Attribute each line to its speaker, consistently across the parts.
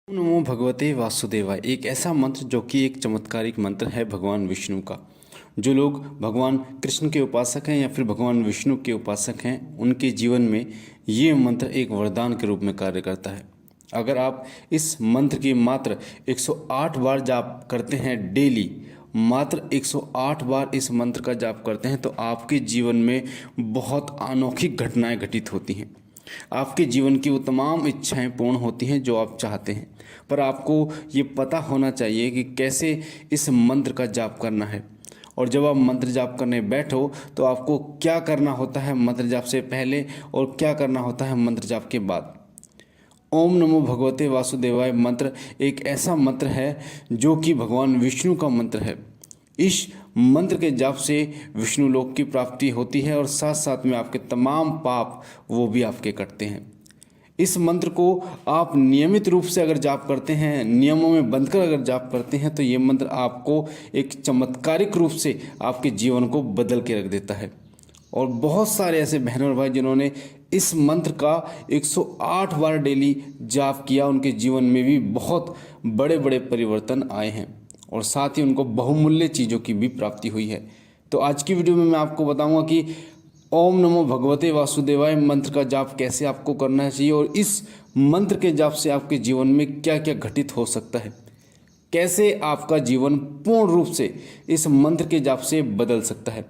Speaker 1: ओम नमो भगवते वासुदेवाय एक ऐसा मंत्र जो कि एक चमत्कारिक मंत्र है भगवान विष्णु का। जो लोग भगवान कृष्ण के उपासक हैं या फिर भगवान विष्णु के उपासक हैं, उनके जीवन में ये मंत्र एक वरदान के रूप में कार्य करता है। अगर आप इस मंत्र की मात्र 108 बार जाप करते हैं डेली, मात्र 108 बार इस मंत्र का जाप करते हैं, तो आपके जीवन में बहुत अनोखी घटनाएं घटित होती हैं। आपके जीवन की वो तमाम इच्छाएं पूर्ण होती हैं जो आप चाहते हैं। पर आपको ये पता होना चाहिए कि कैसे इस मंत्र का जाप करना है। और जब आप मंत्र जाप करने बैठो तो आपको क्या करना होता है मंत्र जाप से पहले और क्या करना होता है मंत्र जाप के बाद। ओम नमो भगवते वासुदेवाय मंत्र एक ऐसा मंत्र है जो कि भगवान विष्णु का मंत्र है। इस मंत्र के जाप से विष्णु लोक की प्राप्ति होती है और साथ साथ में आपके तमाम पाप वो भी आपके कटते हैं। इस मंत्र को आप नियमित रूप से अगर जाप करते हैं, नियमों में बंधकर अगर जाप करते हैं, तो ये मंत्र आपको एक चमत्कारिक रूप से आपके जीवन को बदल के रख देता है। और बहुत सारे ऐसे बहन और भाई जिन्होंने इस मंत्र का 108 बार डेली जाप किया, उनके जीवन में भी बहुत बड़े बड़े परिवर्तन आए हैं और साथ ही उनको बहुमूल्य चीज़ों की भी प्राप्ति हुई है। तो आज की वीडियो में मैं आपको बताऊंगा कि ओम नमो भगवते वासुदेवाय मंत्र का जाप कैसे आपको करना चाहिए और इस मंत्र के जाप से आपके जीवन में क्या क्या घटित हो सकता है, कैसे आपका जीवन पूर्ण रूप से इस मंत्र के जाप से बदल सकता है।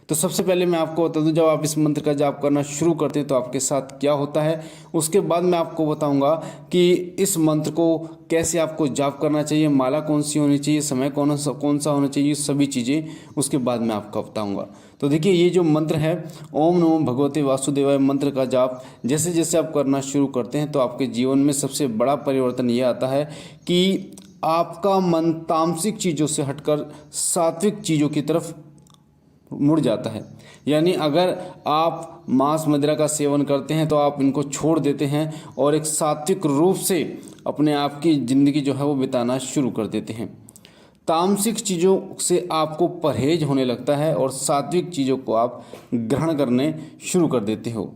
Speaker 1: तो सबसे पहले मैं आपको बता दूं, जब आप इस मंत्र का जाप करना शुरू करते हैं तो आपके साथ क्या होता है। उसके बाद मैं आपको बताऊंगा कि इस मंत्र को कैसे आपको जाप करना चाहिए, माला कौन सी होनी चाहिए, समय कौन सा होना चाहिए, सभी चीज़ें उसके बाद मैं आपको बताऊंगा। तो देखिए, ये जो मंत्र है ओम नमो भगवते वासुदेवाय मंत्र का जाप जैसे जैसे आप करना शुरू करते हैं तो आपके जीवन में सबसे बड़ा परिवर्तन ये आता है कि आपका मन तामसिक चीज़ों से हटकर सात्विक चीज़ों की तरफ मुड़ जाता है। यानी अगर आप मांस मदिरा का सेवन करते हैं तो आप इनको छोड़ देते हैं और एक सात्विक रूप से अपने आप की ज़िंदगी जो है वो बिताना शुरू कर देते हैं। तामसिक चीज़ों से आपको परहेज होने लगता है और सात्विक चीज़ों को आप ग्रहण करने शुरू कर देते हो।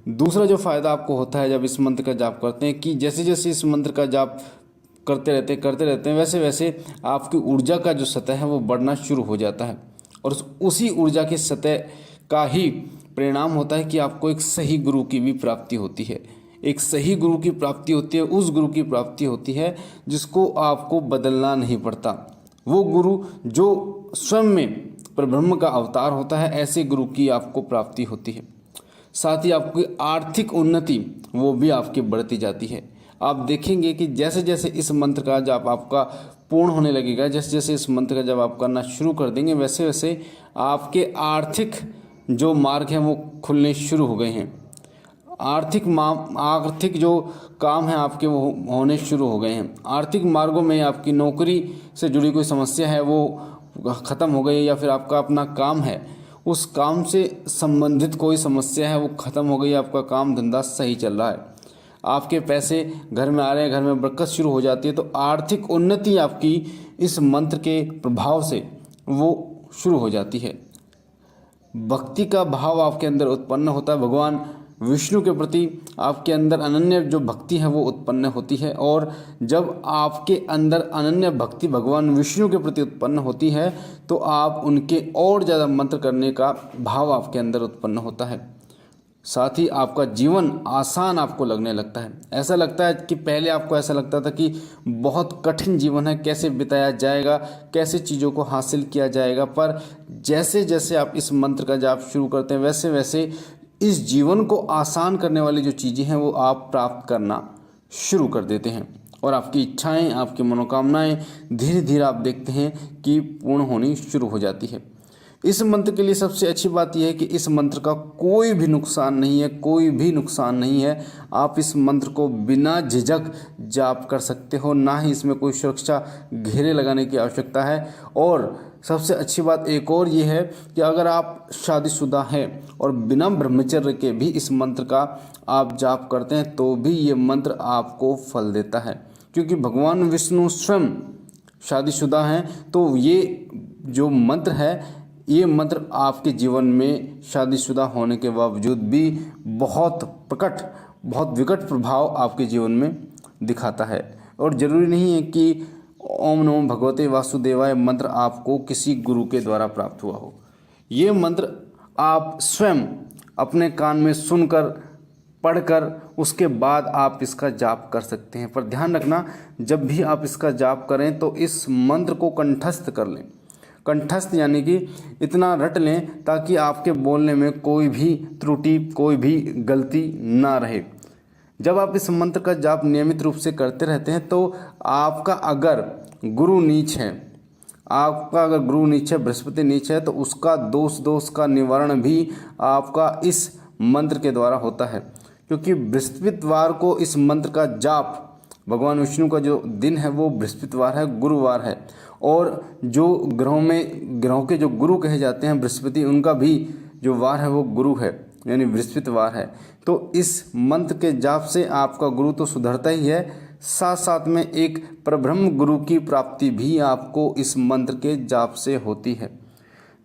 Speaker 1: दूसरा जो फ़ायदा आपको होता है जब इस मंत्र का जाप करते हैं कि जैसे जैसे इस मंत्र का जाप करते रहते हैं वैसे वैसे आपकी ऊर्जा का जो सतह है वो बढ़ना शुरू हो जाता है और उसी ऊर्जा की सतह का ही परिणाम होता है कि आपको एक सही गुरु की भी प्राप्ति होती है। एक सही गुरु की प्राप्ति होती है, उस गुरु की प्राप्ति होती है जिसको आपको बदलना नहीं पड़ता। वो गुरु जो स्वयं में परब्रह्म का अवतार होता है, ऐसे गुरु की आपको प्राप्ति होती है। साथ ही आपकी आर्थिक उन्नति वो भी आपकी बढ़ती जाती है। आप देखेंगे कि जैसे जैसे इस मंत्र का जब आपका पूर्ण होने लगेगा, जैसे जैसे इस मंत्र का जब आप करना शुरू कर देंगे, वैसे वैसे आपके आर्थिक जो मार्ग हैं वो खुलने शुरू हो गए हैं। आर्थिक जो काम है आपके वो होने शुरू हो गए हैं। आर्थिक मार्गों में आपकी नौकरी से जुड़ी कोई समस्या है वो ख़त्म हो गई, या फिर आपका अपना काम है उस काम से संबंधित कोई समस्या है वो ख़त्म हो गई, आपका काम धंधा सही चल रहा है, आपके पैसे घर में आ रहे हैं, घर में बरकत शुरू हो जाती है। तो आर्थिक उन्नति आपकी इस मंत्र के प्रभाव से वो शुरू हो जाती है। भक्ति का भाव आपके अंदर उत्पन्न होता है, भगवान विष्णु के प्रति आपके अंदर अनन्य जो भक्ति है वो उत्पन्न होती है। और जब आपके अंदर अनन्य भक्ति भगवान विष्णु के प्रति उत्पन्न होती है तो आप उनके और ज़्यादा मंत्र करने का भाव आपके अंदर उत्पन्न होता है। साथ ही आपका जीवन आसान आपको लगने लगता है। ऐसा लगता है कि पहले आपको ऐसा लगता था कि बहुत कठिन जीवन है, कैसे बिताया जाएगा, कैसे चीज़ों को हासिल किया जाएगा। पर जैसे जैसे आप इस मंत्र का जाप शुरू करते हैं वैसे वैसे इस जीवन को आसान करने वाली जो चीज़ें हैं वो आप प्राप्त करना शुरू कर देते हैं और आपकी इच्छाएँ, आपकी मनोकामनाएँ धीरे धीरे आप देखते हैं कि पूर्ण होनी शुरू हो जाती है। इस मंत्र के लिए सबसे अच्छी बात यह है कि इस मंत्र का कोई भी नुकसान नहीं है, कोई भी नुकसान नहीं है। आप इस मंत्र को बिना झिझक जाप कर सकते हो, ना ही इसमें कोई सुरक्षा घेरे लगाने की आवश्यकता है। और सबसे अच्छी बात एक और ये है कि अगर आप शादीशुदा हैं और बिना ब्रह्मचर्य के भी इस मंत्र का आप जाप करते हैं तो भी ये मंत्र आपको फल देता है, क्योंकि भगवान विष्णु स्वयं शादीशुदा हैं। तो ये जो मंत्र है, ये मंत्र आपके जीवन में शादीशुदा होने के बावजूद भी बहुत विकट प्रभाव आपके जीवन में दिखाता है। और ज़रूरी नहीं है कि ओम नमो भगवते वासुदेवाय मंत्र आपको किसी गुरु के द्वारा प्राप्त हुआ हो। ये मंत्र आप स्वयं अपने कान में सुनकर, पढ़कर, उसके बाद आप इसका जाप कर सकते हैं। पर ध्यान रखना, जब भी आप इसका जाप करें तो इस मंत्र को कंठस्थ कर लें। कंठस्थ यानी कि इतना रट लें ताकि आपके बोलने में कोई भी त्रुटि, कोई भी गलती ना रहे। जब आप इस मंत्र का जाप नियमित रूप से करते रहते हैं तो आपका अगर गुरु नीच है, बृहस्पति नीच है, तो उसका दोष का निवारण भी आपका इस मंत्र के द्वारा होता है। क्योंकि बृहस्पतिवार को इस मंत्र का जाप, भगवान विष्णु का जो दिन है वो बृहस्पतिवार है, गुरुवार है। और जो ग्रहों के जो गुरु कहे जाते हैं बृहस्पति, उनका भी जो वार है वो गुरु है, यानी बृहस्पतिवार है। तो इस मंत्र के जाप से आपका गुरु तो सुधरता ही है, साथ साथ में एक परब्रह्म गुरु की प्राप्ति भी आपको इस मंत्र के जाप से होती है।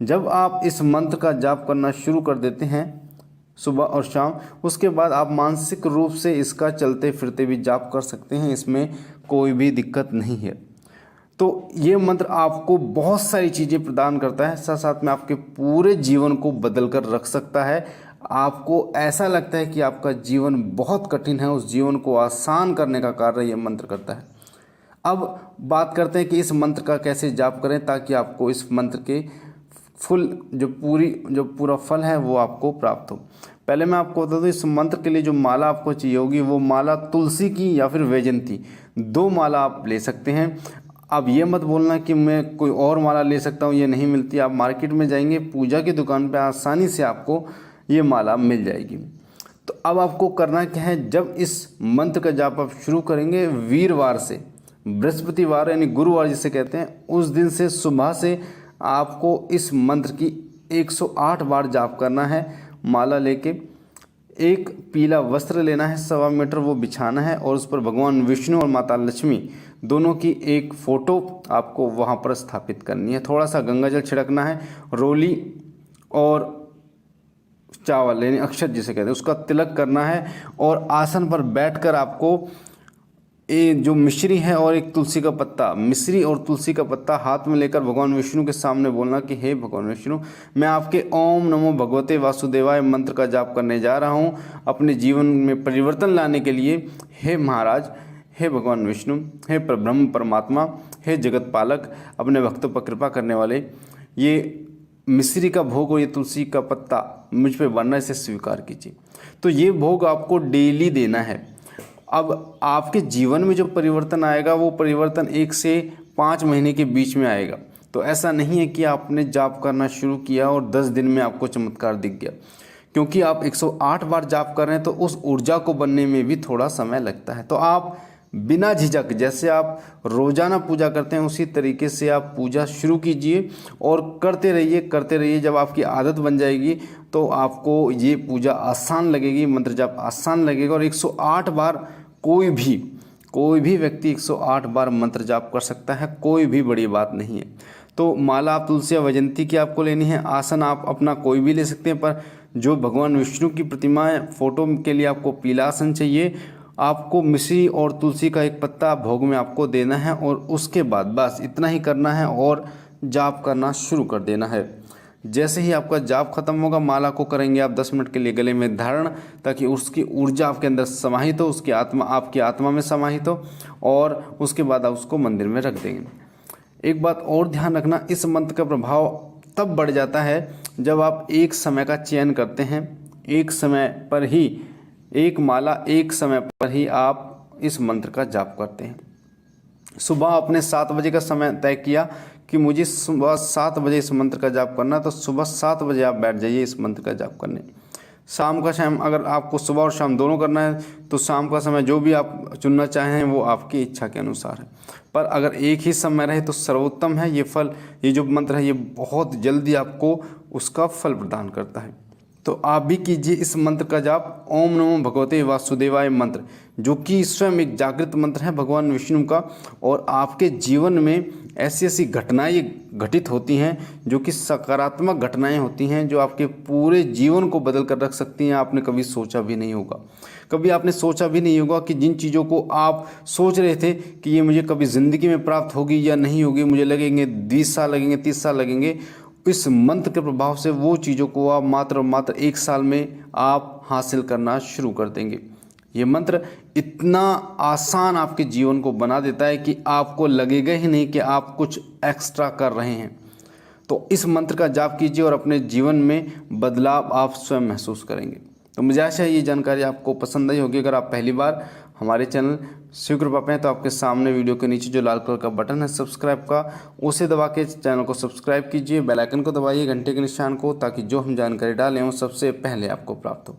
Speaker 1: जब आप इस मंत्र का जाप करना शुरू कर देते हैं सुबह और शाम, उसके बाद आप मानसिक रूप से इसका चलते फिरते भी जाप कर सकते हैं, इसमें कोई भी दिक्कत नहीं है। तो ये मंत्र आपको बहुत सारी चीज़ें प्रदान करता है, साथ साथ में आपके पूरे जीवन को बदल कर रख सकता है। आपको ऐसा लगता है कि आपका जीवन बहुत कठिन है, उस जीवन को आसान करने का कार्य ये मंत्र करता है। अब बात करते हैं कि इस मंत्र का कैसे जाप करें ताकि आपको इस मंत्र के जो पूरा फल है वो आपको प्राप्त हो। पहले मैं आपको बता दूं, इस मंत्र के लिए जो माला आपको चाहिए होगी वो माला तुलसी की या फिर वैजयंती, 2 माला आप ले सकते हैं। अब ये मत बोलना कि मैं कोई और माला ले सकता हूँ, ये नहीं मिलती। आप मार्केट में जाएंगे, पूजा की दुकान पे आसानी से आपको ये माला मिल जाएगी। तो अब आपको करना क्या है, जब इस मंत्र का जाप आप शुरू करेंगे वीरवार से, बृहस्पतिवार यानी गुरुवार जिसे कहते हैं, उस दिन से सुबह से आपको इस मंत्र की 108 बार जाप करना है। माला लेके एक पीला वस्त्र लेना है, 1.25 मीटर, वो बिछाना है और उस पर भगवान विष्णु और माता लक्ष्मी दोनों की एक फ़ोटो आपको वहाँ पर स्थापित करनी है। थोड़ा सा गंगा जल छिड़कना है, रोली और चावल यानी अक्षत जिसे कहते हैं उसका तिलक करना है, और आसन पर बैठकर आपको जो मिश्री है और एक तुलसी का पत्ता, मिश्री और तुलसी का पत्ता हाथ में लेकर भगवान विष्णु के सामने बोलना कि हे भगवान विष्णु, मैं आपके ओम नमो भगवते वासुदेवाय मंत्र का जाप करने जा रहा हूँ अपने जीवन में परिवर्तन लाने के लिए। हे महाराज, हे भगवान विष्णु, हे परब्रह्म परमात्मा, हे जगत पालक, अपने भक्तों पर कृपा करने वाले, ये मिश्री का भोग और ये तुलसी का पत्ता मुझ पे बनना, इसे स्वीकार कीजिए। तो ये भोग आपको डेली देना है। अब आपके जीवन में जो परिवर्तन आएगा वो परिवर्तन 1 से 5 महीने के बीच में आएगा। तो ऐसा नहीं है कि आपने जाप करना शुरू किया और 10 दिन में आपको चमत्कार दिख गया, क्योंकि आप 108 बार जाप कर रहे हैं तो उस ऊर्जा को बनने में भी थोड़ा समय लगता है। तो आप बिना झिझक, जैसे आप रोजाना पूजा करते हैं उसी तरीके से आप पूजा शुरू कीजिए और करते रहिए। जब आपकी आदत बन जाएगी तो आपको ये पूजा आसान लगेगी, मंत्र जाप आसान लगेगा। और 108 बार कोई भी व्यक्ति 108 बार मंत्र जाप कर सकता है, कोई भी बड़ी बात नहीं है। तो माला आप तुलसी या वैजयंती की आपको लेनी है। आसन आप अपना कोई भी ले सकते हैं, पर जो भगवान विष्णु की प्रतिमा है, फोटो के लिए आपको पीला आसन चाहिए। आपको मिश्री और तुलसी का एक पत्ता भोग में आपको देना है और उसके बाद बस इतना ही करना है और जाप करना शुरू कर देना है। जैसे ही आपका जाप खत्म होगा, माला को करेंगे आप 10 मिनट के लिए गले में धारण, ताकि उसकी ऊर्जा आपके अंदर समाहित हो, उसकी आत्मा आपकी आत्मा में समाहित हो, और उसके बाद आप उसको मंदिर में रख देंगे। एक बात और ध्यान रखना, इस मंत्र का प्रभाव तब बढ़ जाता है जब आप एक समय का चयन करते हैं। एक समय पर ही, एक माला एक समय पर ही आप इस मंत्र का जाप करते हैं। सुबह आपने 7 बजे का समय तय किया कि मुझे सुबह 7 बजे इस मंत्र का जाप करना, तो सुबह 7 बजे आप बैठ जाइए इस मंत्र का जाप करने। शाम का टाइम, अगर आपको सुबह और शाम दोनों करना है तो शाम का समय जो भी आप चुनना चाहें वो आपकी इच्छा के अनुसार है। पर अगर एक ही समय रहे तो सर्वोत्तम है। ये जो मंत्र है ये बहुत जल्दी आपको उसका फल प्रदान करता है। तो आप भी कीजिए इस मंत्र का जाप, ओम नमो भगवते वासुदेवाय मंत्र, जो कि स्वयं एक जागृत मंत्र है भगवान विष्णु का। और आपके जीवन में ऐसी ऐसी घटनाएं घटित होती हैं जो कि सकारात्मक घटनाएं होती हैं, जो आपके पूरे जीवन को बदल कर रख सकती हैं। आपने कभी सोचा भी नहीं होगा, कभी आपने सोचा भी नहीं होगा कि जिन चीज़ों को आप सोच रहे थे कि ये मुझे कभी ज़िंदगी में प्राप्त होगी या नहीं होगी, मुझे लगेंगे 20 साल लगेंगे, 30 साल लगेंगे, इस मंत्र के प्रभाव से वो चीज़ों को आप मात्र 1 साल में आप हासिल करना शुरू कर देंगे। ये मंत्र इतना आसान आपके जीवन को बना देता है कि आपको लगेगा ही नहीं कि आप कुछ एक्स्ट्रा कर रहे हैं। तो इस मंत्र का जाप कीजिए और अपने जीवन में बदलाव आप स्वयं महसूस करेंगे। तो मुझे आशा है ये जानकारी आपको पसंद आई होगी। अगर आप पहली बार हमारे चैनल शिव कृपा पे हैं तो आपके सामने वीडियो के नीचे जो लाल कलर का बटन है सब्सक्राइब का, उसे दबा के चैनल को सब्सक्राइब कीजिए, बेल आइकन को दबाइए, घंटे के निशान को, ताकि जो हम जानकारी डालें वो सबसे पहले आपको प्राप्त हो।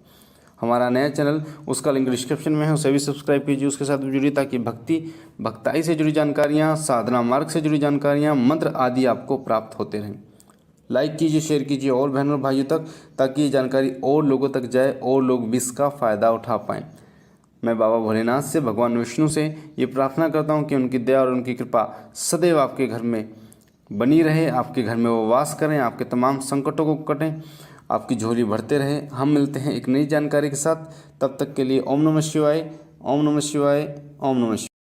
Speaker 1: हमारा नया चैनल, उसका लिंक डिस्क्रिप्शन में है, उसे भी सब्सक्राइब कीजिए, उसके साथ जुड़िए, ताकि भक्ताई से जुड़ी जानकारियाँ, साधना मार्ग से जुड़ी जानकारियाँ, मंत्र आदि आपको प्राप्त होते रहें। लाइक कीजिए, शेयर कीजिए और बहनों और भाइयों तक, ताकि ये जानकारी और लोगों तक जाए और लोग भी इसका फ़ायदा उठा पाएँ। मैं बाबा भोलेनाथ से, भगवान विष्णु से ये प्रार्थना करता हूँ कि उनकी दया और उनकी कृपा सदैव आपके घर में बनी रहे, आपके घर में वो वास करें, आपके तमाम संकटों को कटें, आपकी झोली भरते रहे। हम मिलते हैं एक नई जानकारी के साथ, तब तक के लिए ओम नमः शिवाय, ओम नमः शिवाय, ओम नमः शिवाय।